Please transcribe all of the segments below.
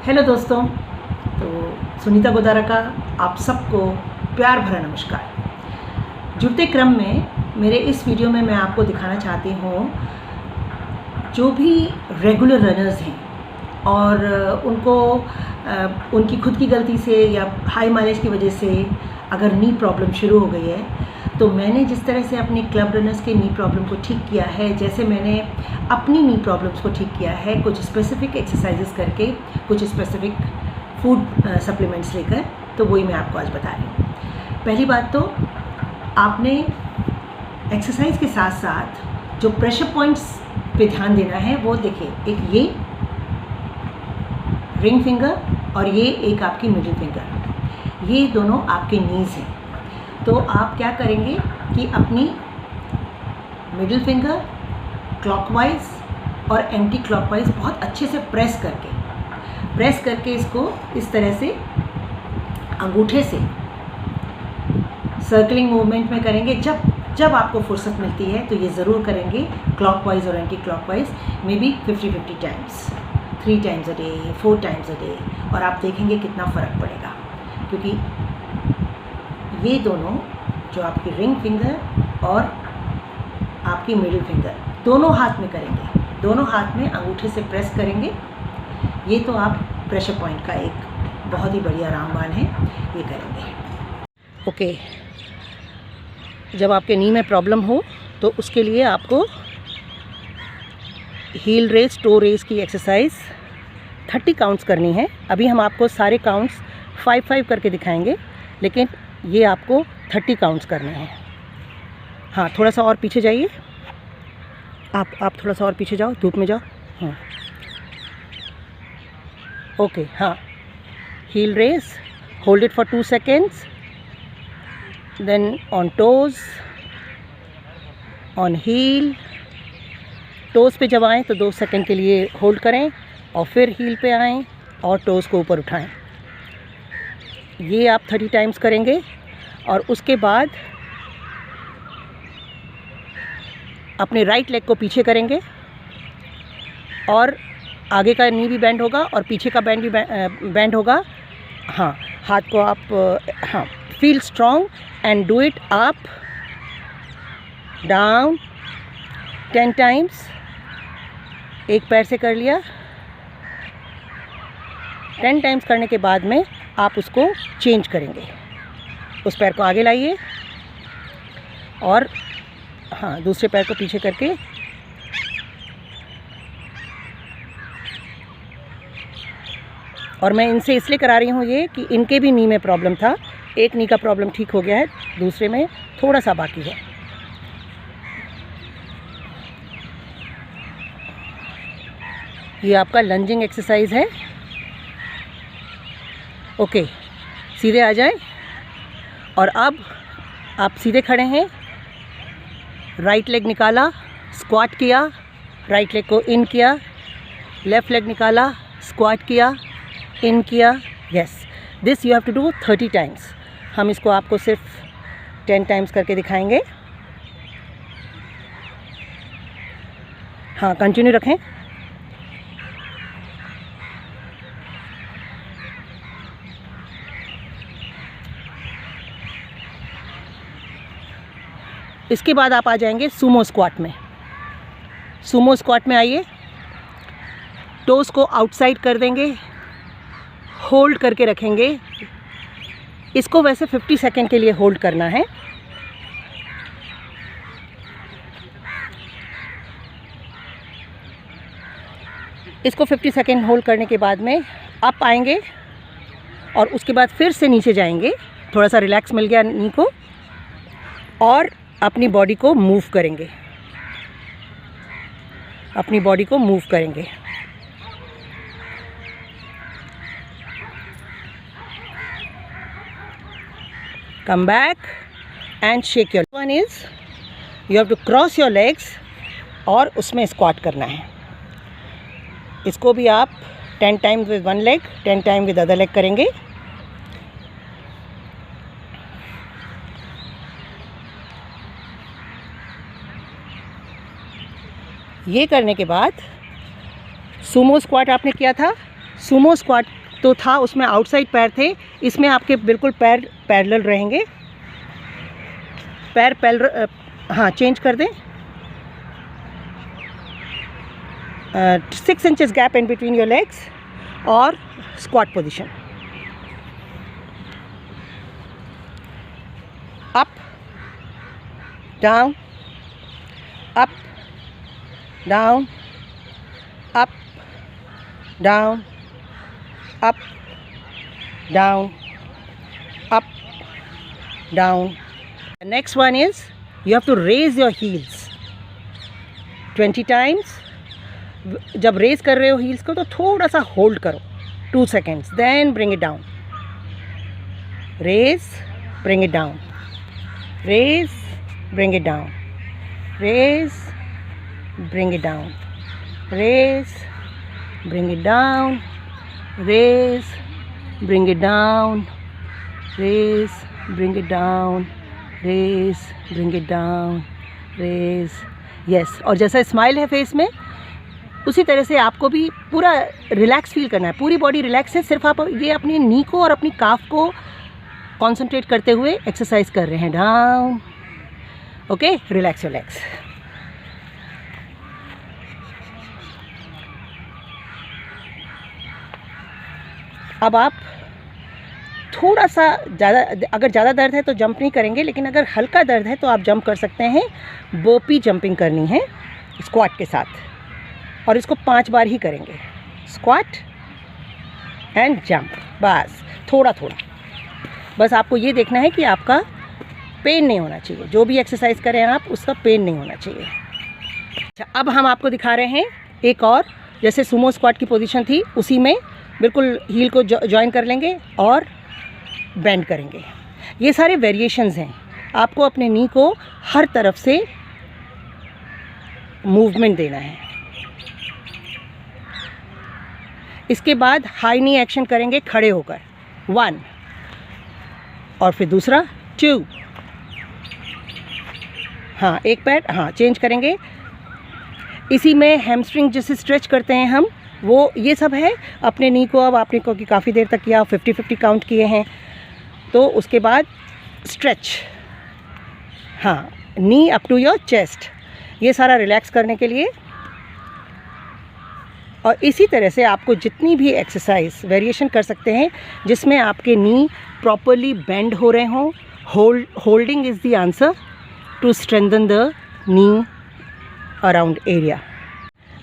Hello दोस्तों, तो सुनीता गोदारा का आप सबको प्यार भरा नमस्कार। जुड़ते क्रम में मेरे इस वीडियो में मैं आपको दिखाना चाहती हूँ जो भी रेगुलर रनर्स हैं और उनको उनकी खुद की गलती से या हाई माइलेज की वजह से अगर नी प्रॉब्लम शुरू हो गई है, तो मैंने जिस तरह से अपने क्लब रनर्स के नी प्रॉब्लम को ठीक किया है, जैसे मैंने अपनी नी प्रॉब्लम्स को ठीक किया है कुछ स्पेसिफिक एक्सरसाइजेस करके, कुछ स्पेसिफिक फूड सप्लीमेंट्स लेकर, तो वही मैं आपको आज बता रही हूँ। पहली बात तो आपने एक्सरसाइज के साथ साथ जो प्रेशर पॉइंट्स पे ध्यान देना है वो देखिए, एक ये रिंग फिंगर और ये एक आपकी मिडिल फिंगर, ये दोनों आपके नीज़ हैं। तो आप क्या करेंगे कि अपनी मिडिल फिंगर क्लॉकवाइज और एंटी क्लॉकवाइज बहुत अच्छे से प्रेस करके इसको इस तरह से अंगूठे से सर्कलिंग मूवमेंट में करेंगे। जब आपको फुर्सत मिलती है तो ये ज़रूर करेंगे, क्लॉकवाइज और anti clockwise, may be 50-50 times, 3 times a day, 4 times a day, और आप देखेंगे कितना फ़र्क पड़ेगा। क्योंकि ये दोनों जो आपकी रिंग फिंगर और आपकी मिडिल फिंगर दोनों हाथ में करेंगे, दोनों हाथ में अंगूठे से प्रेस करेंगे। ये तो आप प्रेशर पॉइंट का एक बहुत ही बढ़िया रामबाण है, ये करेंगे। ओके, जब आपके नी में प्रॉब्लम हो तो उसके लिए आपको हील रेस, टो रेस की एक्सरसाइज 30 काउंट्स करनी है। अभी हम आपको सारे काउंट्स 5-5 करके दिखाएंगे, लेकिन ये आपको 30 काउंट्स करने हैं। हाँ, थोड़ा सा और पीछे जाइए, आप थोड़ा सा और पीछे जाओ, धूप में जाओ। हाँ, ओके। हाँ, heel raise, hold it for 2 seconds, then on toes, on heel. Toes पे जब आएँ तो 2 सेकंड के लिए होल्ड करें और फिर हील पे आएँ और टोज़ को ऊपर उठाएं। ये आप 30 टाइम्स करेंगे और उसके बाद अपने राइट लेग को पीछे करेंगे और आगे का नी भी बेंड होगा और पीछे का बैंड भी बेंड होगा। हाँ, हाथ को आप हाँ, feel strong and do it up down 10 times. एक पैर से कर लिया, 10 टाइम्स करने के बाद में आप उसको चेंज करेंगे। उस पैर को आगे लाइए और हाँ, दूसरे पैर को पीछे करके और मैं इनसे इसलिए करा रही हूँ ये कि इनके भी नी में प्रॉब्लम था। एक नी का प्रॉब्लम ठीक हो गया है, दूसरे में थोड़ा सा बाकी है। ये आपका लंजिंग एक्सरसाइज है। ओके, सीधे आ जाएं और अब आप सीधे खड़े हैं, राइट लेग निकाला, स्क्वाट किया, राइट लेग को इन किया, लेफ़्ट लेग निकाला, स्क्वाट किया, इन किया। Yes, this you have to do 30 times. हम इसको आपको सिर्फ 10 टाइम्स करके दिखाएंगे। हाँ, कंटिन्यू रखें। इसके बाद आप आ जाएंगे सूमो स्क्वाट में। सूमो स्क्वाट में आइए, टोस को आउटसाइड कर देंगे, होल्ड करके रखेंगे। इसको वैसे 50 सेकंड के लिए होल्ड करना है। इसको 50 सेकंड होल्ड करने के बाद में अप आएंगे और उसके बाद फिर से नीचे जाएंगे। थोड़ा सा रिलैक्स मिल गया नी को और अपनी बॉडी को मूव करेंगे, अपनी बॉडी को मूव करेंगे। Come back and shake your. One is you have to cross your legs और उसमें स्क्वाट करना है। इसको भी आप 10 times with one leg, 10 time with other leg करेंगे। ये करने के बाद सूमो स्क्वाट आपने किया था, सुमो स्क्वाट तो था, उसमें आउटसाइड पैर थे, इसमें आपके बिल्कुल पैर पैरेलल रहेंगे। पैर हाँ चेंज कर दें। 6 inches gap in between your legs और squat position. Up down, up down, up down, up down, up down. Next one is you have to raise your heels 20 times. जब रेज कर रहे हो हील्स को तो थोड़ा सा होल्ड करो 2 seconds, then bring it down. Raise, bring it down. Raise, bring it down. Raise, bring it down. Raise, bring it down. Raise, bring it down. Raise, bring it down. Raise, bring it down, raise, yes. और जैसा smile है face में, उसी तरह से आपको भी पूरा रिलैक्स फील करना है, पूरी बॉडी रिलैक्स है। सिर्फ आप ये अपनी नी को और अपनी काफ को कंसंट्रेट करते हुए एक्सरसाइज कर रहे हैं। Down, okay, relax your legs. अब आप थोड़ा सा ज़्यादा, अगर ज़्यादा दर्द है तो जंप नहीं करेंगे, लेकिन अगर हल्का दर्द है तो आप जंप कर सकते हैं। बोपी जंपिंग करनी है स्क्वाट के साथ, और इसको 5 बार ही करेंगे। स्क्वाट एंड जंप, बस थोड़ा थोड़ा। बस आपको ये देखना है कि आपका पेन नहीं होना चाहिए, जो भी एक्सरसाइज करें आप उसका पेन नहीं होना चाहिए। अच्छा, अब हम आपको दिखा रहे हैं एक और, जैसे सुमो स्क्वाट की पोजीशन थी उसी में बिल्कुल हील को जॉइन कर लेंगे और बेंड करेंगे। ये सारे वेरिएशंस हैं, आपको अपने नी को हर तरफ से मूवमेंट देना है। इसके बाद हाई नी एक्शन करेंगे खड़े होकर, 1, और फिर दूसरा 2, हाँ एक पैर, हाँ चेंज करेंगे। इसी में हैमस्ट्रिंग जैसे स्ट्रेच करते हैं हम, वो ये सब है। अपने नी को अब आपने को काफ़ी देर तक किया, 50-50 काउंट किए हैं, तो उसके बाद स्ट्रेच, हाँ नी अप टू योर चेस्ट, ये सारा रिलैक्स करने के लिए। और इसी तरह से आपको जितनी भी एक्सरसाइज वेरिएशन कर सकते हैं जिसमें आपके नी प्रॉपरली बेंड हो रहे हों। Holding is the answer to strengthen the knee around area.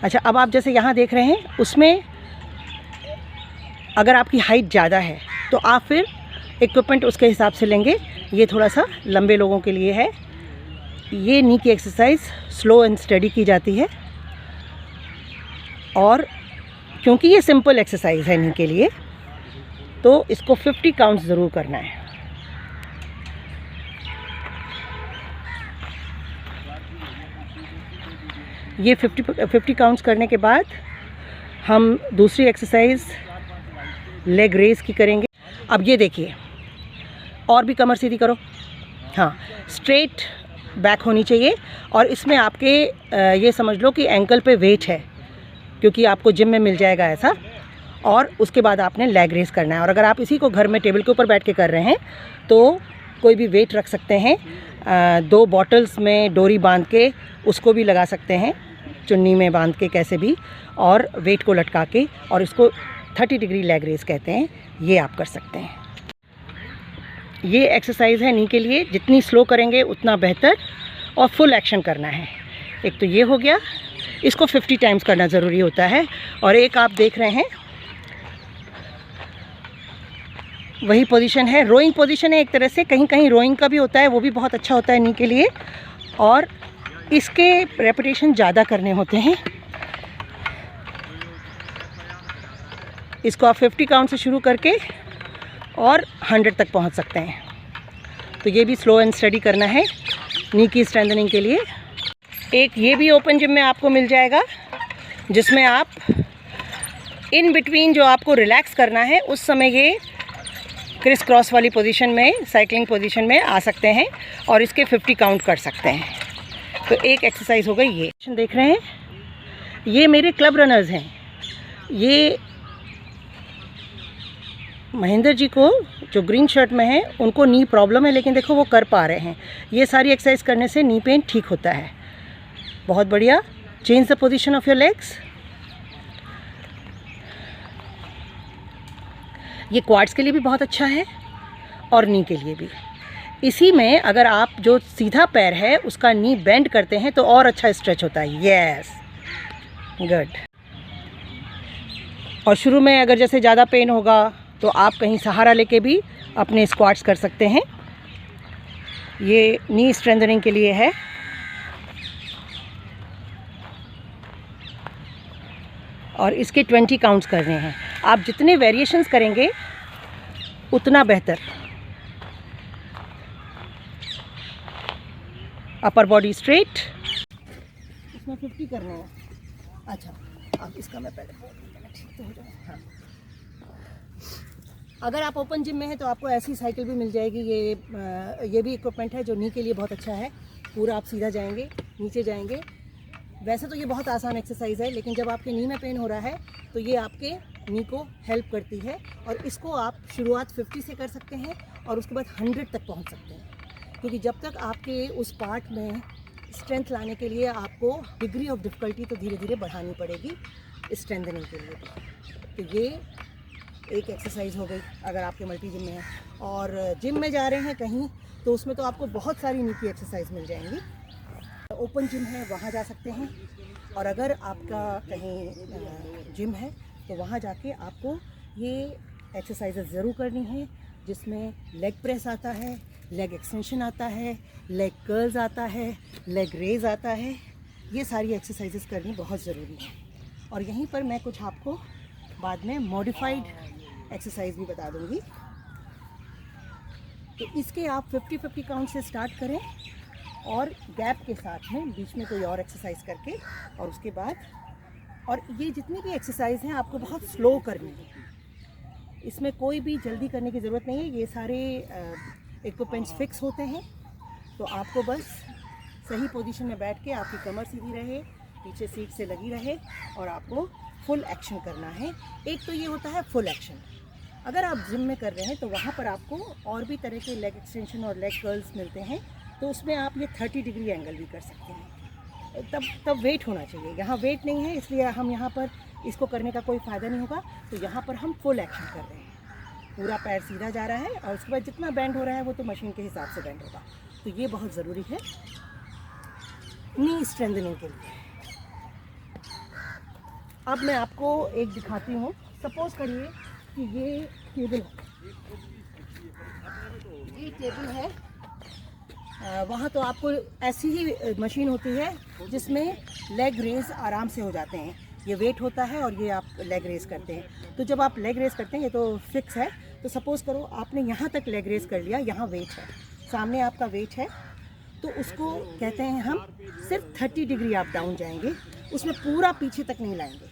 अच्छा, अब आप जैसे यहाँ देख रहे हैं, उसमें अगर आपकी हाइट ज़्यादा है तो आप फिर इक्विपमेंट उसके हिसाब से लेंगे। ये थोड़ा सा लंबे लोगों के लिए है। ये नी की एक्सरसाइज स्लो एंड स्टडी की जाती है, और क्योंकि ये सिंपल एक्सरसाइज है नी के लिए, तो इसको 50 काउंट्स ज़रूर करना है। ये 50 काउंट्स करने के बाद हम दूसरी एक्सरसाइज लेग रेस की करेंगे। अब ये देखिए, और भी कमर सीधी करो, हाँ स्ट्रेट बैक होनी चाहिए। और इसमें आपके ये समझ लो कि एंकल पे वेट है, क्योंकि आपको जिम में मिल जाएगा ऐसा। और उसके बाद आपने लेग रेस करना है। और अगर आप इसी को घर में टेबल के ऊपर बैठ के कर रहे हैं तो कोई भी वेट रख सकते हैं, 2 बॉटल्स में डोरी बांध के उसको भी लगा सकते हैं, चुन्नी में बांध के कैसे भी, और वेट को लटका के, और इसको 30 डिग्री लेग रेस कहते हैं। ये आप कर सकते हैं। ये एक्सरसाइज है नी के लिए, जितनी स्लो करेंगे उतना बेहतर, और फुल एक्शन करना है। एक तो ये हो गया, इसको 50 टाइम्स करना ज़रूरी होता है। और एक आप देख रहे हैं वही पोजीशन है, रोइंग पोजीशन है एक तरह से, कहीं कहीं रोइंग का भी होता है, वो भी बहुत अच्छा होता है नी के लिए। और इसके रेपिटेशन ज़्यादा करने होते हैं। इसको आप 50 काउंट से शुरू करके और 100 तक पहुंच सकते हैं। तो ये भी स्लो एंड स्टडी करना है नी की स्ट्रेंथनिंग के लिए। एक ये भी ओपन जिम में आपको मिल जाएगा, जिसमें आप इन बिटवीन जो आपको रिलैक्स करना है उस समय ये क्रिस क्रॉस वाली पोजीशन में, साइकिलिंग पोजीशन में आ सकते हैं और इसके 50 काउंट कर सकते हैं। तो एक एक्सरसाइज हो गई। ये देख रहे हैं, ये मेरे क्लब रनर्स हैं। ये महेंद्र जी को जो ग्रीन शर्ट में है उनको नी प्रॉब्लम है, लेकिन देखो वो कर पा रहे हैं। ये सारी एक्सरसाइज करने से नी पेन ठीक होता है। बहुत बढ़िया। Change the position of your legs. ये क्वाड्स के लिए भी बहुत अच्छा है और नी के लिए भी। इसी में अगर आप जो सीधा पैर है उसका नी बेंड करते हैं तो और अच्छा स्ट्रेच होता है। Yes, good. और शुरू में अगर जैसे ज़्यादा पेन होगा तो आप कहीं सहारा लेके भी अपने स्क्वाट्स कर सकते हैं। ये नी स्ट्रेंथनिंग के लिए है। और इसके 20 काउंट्स करने हैं। आप जितने वेरिएशंस करेंगे उतना बेहतर। Upper body straight. इसमें 50 करने हैं। अच्छा, अब इसका मैं पहले ठीक तो हो जाए। हाँ, अगर आप ओपन जिम में हैं तो आपको ऐसी साइकिल भी मिल जाएगी। ये भी इक्विपमेंट है जो नी के लिए बहुत अच्छा है। पूरा आप सीधा जाएंगे, नीचे जाएंगे। वैसे तो ये बहुत आसान एक्सरसाइज है, लेकिन जब आपके नी में पेन हो रहा है तो ये आपके नी को हेल्प करती है। और इसको आप शुरुआत 50 से कर सकते हैं और उसके बाद 100 तक पहुंच सकते हैं, क्योंकि जब तक आपके उस पार्ट में स्ट्रेंथ लाने के लिए आपको डिग्री ऑफ डिफ़िकल्टी तो धीरे धीरे बढ़ानी पड़ेगी स्ट्रेंथनिंग के लिए। तो ये एक एक्सरसाइज हो गई अगर आपके मल्टी जिम में है। और जिम में जा रहे हैं कहीं तो उसमें तो आपको बहुत सारी नी की एक्सरसाइज मिल जाएंगी। ओपन जिम है वहाँ जा सकते हैं। और अगर आपका कहीं जिम है तो वहाँ जाके आपको ये एक्सरसाइजेस ज़रूर करनी है, जिसमें लेग प्रेस आता है, लेग एक्सटेंशन आता है, लेग कर्ल्स आता है, लेग रेज आता है। ये सारी एक्सरसाइजेस करनी बहुत ज़रूरी है। और यहीं पर मैं कुछ आपको बाद में मॉडिफाइड एक्सरसाइज भी बता दूंगी। तो इसके आप 50-50 काउंट से स्टार्ट करें और गैप के साथ में बीच में कोई और एक्सरसाइज करके, और उसके बाद और ये जितनी भी एक्सरसाइज हैं आपको बहुत स्लो करनी है। इसमें कोई भी जल्दी करने की ज़रूरत नहीं है। ये सारे इक्विपमेंट्स फिक्स होते हैं, तो आपको बस सही पोजीशन में बैठ के आपकी कमर सीधी रहे, पीछे सीट से लगी रहे और आपको फुल एक्शन करना है। एक तो ये होता है फुल एक्शन। अगर आप जिम में कर रहे हैं तो वहाँ पर आपको और भी तरह के लेग एक्सटेंशन और लेग कर्ल्स मिलते हैं, तो उसमें आप ये 30 डिग्री एंगल भी कर सकते हैं। तब वेट होना चाहिए। यहाँ वेट नहीं है, इसलिए हम यहाँ पर इसको करने का कोई फ़ायदा नहीं होगा। तो यहाँ पर हम फुल एक्शन कर रहे हैं। पूरा पैर सीधा जा रहा है और उसके बाद जितना बैंड हो रहा है वो तो मशीन के हिसाब से बैंड होगा। तो ये बहुत ज़रूरी है नी स्ट्रेंथनिंग के लिए। अब मैं आपको एक दिखाती हूँ। सपोज करिए कि ये टेबल है, वहाँ तो आपको ऐसी ही मशीन होती है जिसमें लेग रेस आराम से हो जाते हैं। ये वेट होता है और ये आप लेग रेस करते हैं। तो जब आप लेग रेस करते हैं, ये तो फिक्स है, तो सपोज़ करो आपने यहाँ तक लेग रेस कर लिया, यहाँ वेट है, सामने आपका वेट है, तो उसको कहते हैं हम सिर्फ 30 डिग्री आप डाउन जाएंगे, उसमें पूरा पीछे तक नहीं लाएंगे,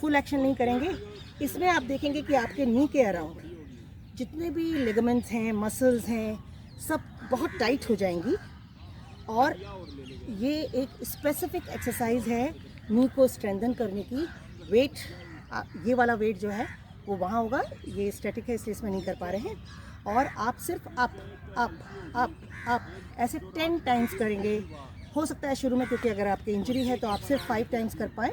फुल एक्शन नहीं करेंगे। इसमें आप देखेंगे कि आपके नी के अराउंड जितने भी लिगामेंट्स हैं, मसल्स हैं, सब बहुत टाइट हो जाएंगी। और ये एक स्पेसिफिक एक्सरसाइज है नी को स्ट्रेंथन करने की। वेट, ये वाला वेट जो है वो वहाँ होगा, ये स्टैटिक है इसलिए इसमें नहीं कर पा रहे हैं। और आप सिर्फ अप अप अप अप ऐसे 10 टाइम्स करेंगे। हो सकता है शुरू में, क्योंकि अगर आपकी इंजरी है तो आप सिर्फ 5 टाइम्स कर पाएँ,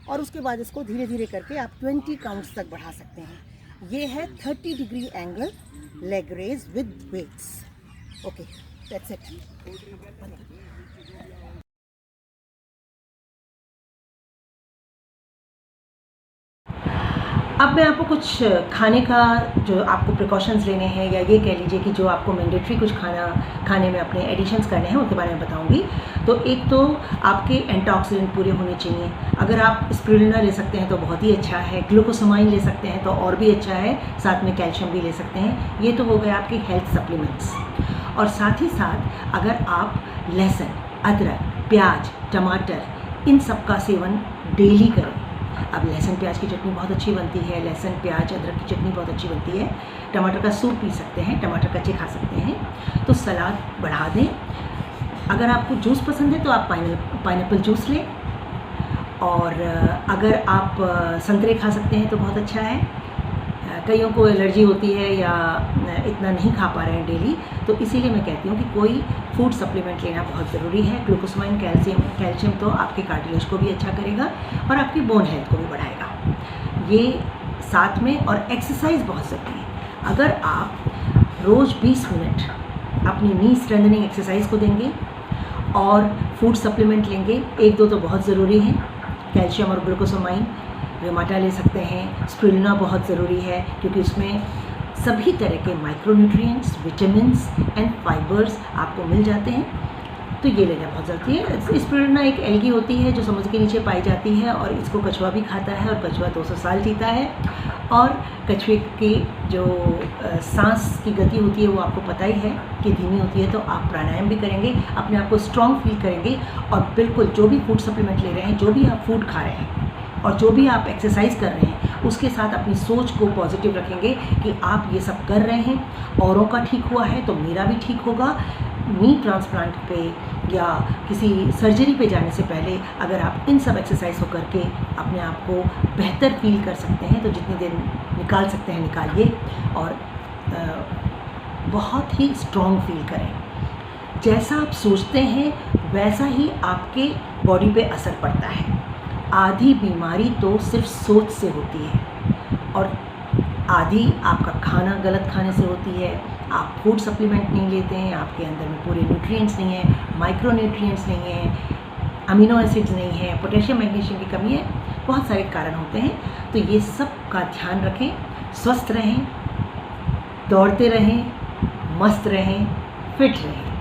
और उसके बाद इसको धीरे धीरे करके आप 20 काउंट्स तक बढ़ा सकते हैं। ये है 30 degree angle leg raise with weights. Okay, that's it. अब मैं आपको कुछ खाने का, जो आपको प्रिकॉशंस लेने हैं, या ये कह लीजिए कि जो आपको मैंडेटरी कुछ खाने में अपने एडिशंस करने हैं, उनके बारे में बताऊंगी। तो एक तो आपके एंटीऑक्सीडेंट पूरे होने चाहिए। अगर आप स्पिरुलिना ले सकते हैं तो बहुत ही अच्छा है, ग्लूकोसामाइन ले सकते हैं तो और भी अच्छा है, साथ में कैल्शियम भी ले सकते हैं। ये तो हो गए आपके हेल्थ सप्लीमेंट्स। और साथ ही साथ अगर आप लहसुन, अदरक, प्याज, टमाटर, इन सब का सेवन डेली करें। अब लहसुन प्याज की चटनी बहुत अच्छी बनती है, लहसुन प्याज अदरक की चटनी बहुत अच्छी बनती है। टमाटर का सूप पी सकते हैं, टमाटर कच्चे खा सकते हैं। तो सलाद बढ़ा दें। अगर आपको जूस पसंद है तो आप पाइनएप्पल जूस लें। और अगर आप संतरे खा सकते हैं तो बहुत अच्छा है। कईयों को एलर्जी होती है या इतना नहीं खा पा रहे हैं डेली, तो इसीलिए मैं कहती हूँ कि कोई फूड सप्लीमेंट लेना बहुत ज़रूरी है। ग्लूकोसामाइन कैल्शियम तो आपके कार्टिलेज को भी अच्छा करेगा और आपकी बोन हेल्थ को भी बढ़ाएगा। ये साथ में, और एक्सरसाइज बहुत ज़रूरी है। अगर आप रोज़ 20 मिनट अपनी नी स्ट्रेंथनिंग एक्सरसाइज को देंगे और फूड सप्लीमेंट लेंगे, 1-2 तो बहुत ज़रूरी हैं, कैल्शियम और ग्लूकोसामाइन। रेमाटा ले सकते हैं, स्पिरुलिना बहुत ज़रूरी है क्योंकि उसमें सभी तरह के माइक्रोन्यूट्रिएंट्स, विटामिन्स एंड फाइबर्स आपको मिल जाते हैं, तो ये लेना बहुत ज़रूरी है। स्पिरुलिना एक एल्गी होती है जो समुद्र के नीचे पाई जाती है और इसको कछुआ भी खाता है और कछुआ 200 साल जीता है। और कछुए की जो सांस की गति होती है वो आपको पता ही है कि धीमी होती है, तो आप प्राणायाम भी करेंगे, अपने आप को स्ट्रॉन्ग फील करेंगे और बिल्कुल जो भी फूड सप्लीमेंट ले रहे हैं, जो भी आप फूड खा रहे हैं और जो भी आप एक्सरसाइज कर रहे हैं, उसके साथ अपनी सोच को पॉजिटिव रखेंगे कि आप ये सब कर रहे हैं, औरों का ठीक हुआ है तो मेरा भी ठीक होगा। नी ट्रांसप्लांट पे या किसी सर्जरी पे जाने से पहले अगर आप इन सब एक्सरसाइज को करके अपने आप को बेहतर फील कर सकते हैं तो जितनी देर निकाल सकते हैं निकालिए और बहुत ही स्ट्रॉन्ग फील करें। जैसा आप सोचते हैं वैसा ही आपके बॉडी पे असर पड़ता है। आधी बीमारी तो सिर्फ सोच से होती है और आधी आपका खाना गलत खाने से होती है। आप फूड सप्लीमेंट नहीं लेते हैं, आपके अंदर में पूरे न्यूट्रिएंट्स नहीं हैं, माइक्रोन्यूट्रिएंट्स नहीं हैं, अमीनो एसिड्स नहीं हैं, पोटेशियम मैग्नीशियम की कमी है, बहुत सारे कारण होते हैं। तो ये सब का ध्यान रखें, स्वस्थ रहें, दौड़ते रहें, मस्त रहें, फिट रहें।